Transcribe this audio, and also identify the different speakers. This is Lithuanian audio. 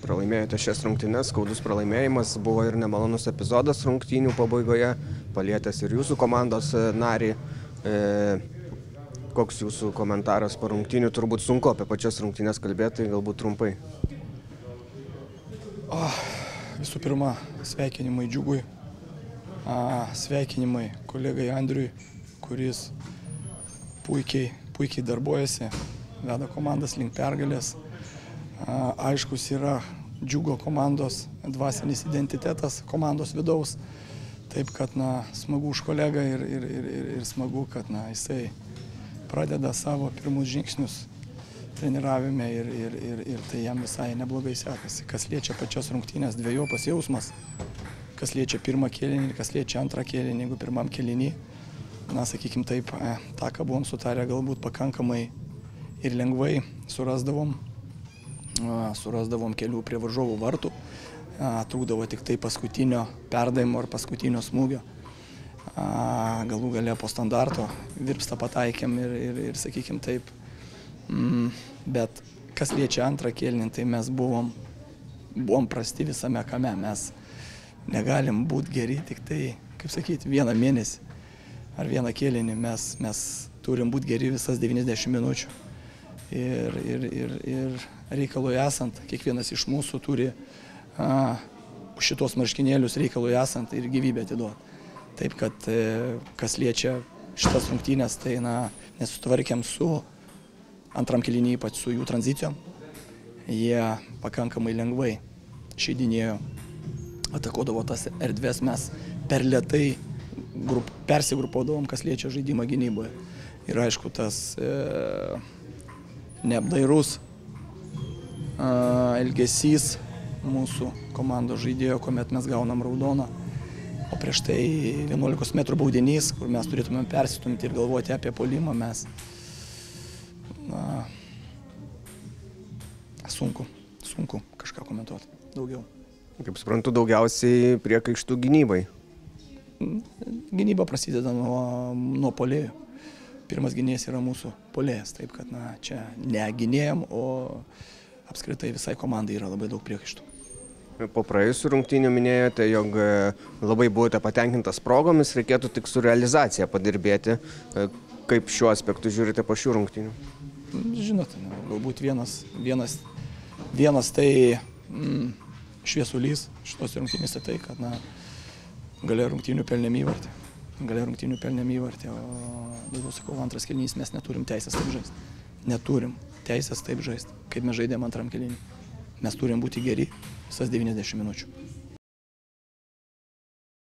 Speaker 1: Pralaimėjote šias rungtynes, skaudus pralaimėjimas, buvo ir nemalonus epizodas rungtynių pabaigoje, palietęs ir jūsų komandos narį. Koks jūsų komentaras po rungtynių? Turbūt sunku apie pačias rungtynes kalbėti, galbūt trumpai.
Speaker 2: Visų pirma, sveikinimai Džiugui, sveikinimai kolegai Andriui, kuris puikiai darbuojasi, veda komandas link pergalės. Aiškus yra Džiugo komandos dvasinis identitetas komandos vidaus. Taip, kad smagu už kolegą ir smagu, kad jisai pradeda savo pirmus žingsnius treniravime ir tai jam visai neblogai sekasi. Kas liečia pačias rungtynės, dvejopas jausmas. Kas liečia pirmą kėlinį, kas liečia antrą kėlinį, jeigu pirmam kėlinį. Sakykim taip, tą, ką buvom sutarę, galbūt pakankamai ir lengvai surasdavom kelių prie varžovų vartų. Trūkdavo tik tai paskutinio perdavimo ar paskutinio smūgio. Galų gale po standarto virpstą pataikėm ir sakykim taip. Bet kas liečia antrą kėlinį, tai mes buvom prasti visame kame. Mes negalim būti geri tik tai, kaip sakyti, vieną mėnesį ar vieną kėlinį. Mes turim būti geri visas 90 minučių. Ir reikalui esant, kiekvienas iš mūsų turi šitos marškinėlius reikalui esant ir gyvybę atiduoti. Taip, kad kas liečia šitas rungtynės, tai nesutvarkėm su antram kėlinį, ypač su jų tranzicijom. Jie pakankamai lengvai žaidinėjo, atakuodavo tas erdves, mes per lėtai persigrupuodavom, kas liečia žaidimą gynyboje. Ir aišku, tas neapdairus elgesys mūsų komandos žaidėjo, kuomet mes gaunam raudoną, o prieš tai 11 metrų baudinys, kur mes turėtumėm persistumti ir galvoti apie puolimą, mes sunku kažką komentuoti daugiau.
Speaker 1: Kaip suprantu, daugiausiai priekaištų gynybai.
Speaker 2: Gynyba prasideda nuo puolėjų. Pirmas gynėjas yra mūsų puolėjas, taip kad čia ne gynėjam, o apskritai visai komandai yra labai daug priekaištų.
Speaker 1: Po praėjusių rungtynių minėjote, jog labai buvote patenkintas progomis, reikėtų tik su realizacija padirbėti. Kaip šiuo aspektu žiūrite po šių rungtynių?
Speaker 2: Žinote, galbūt vienas tai šviesulys šitos rungtynėse tai, kad galėjo rungtynių pelnėm įvartį, o daugiau sakau, antras kėlinys mes neturim teisės taip žaisti. Neturim teisės taip žaisti, kaip mes žaidėm antram kėlinį. Mes turim būti geri visas 90 minučių.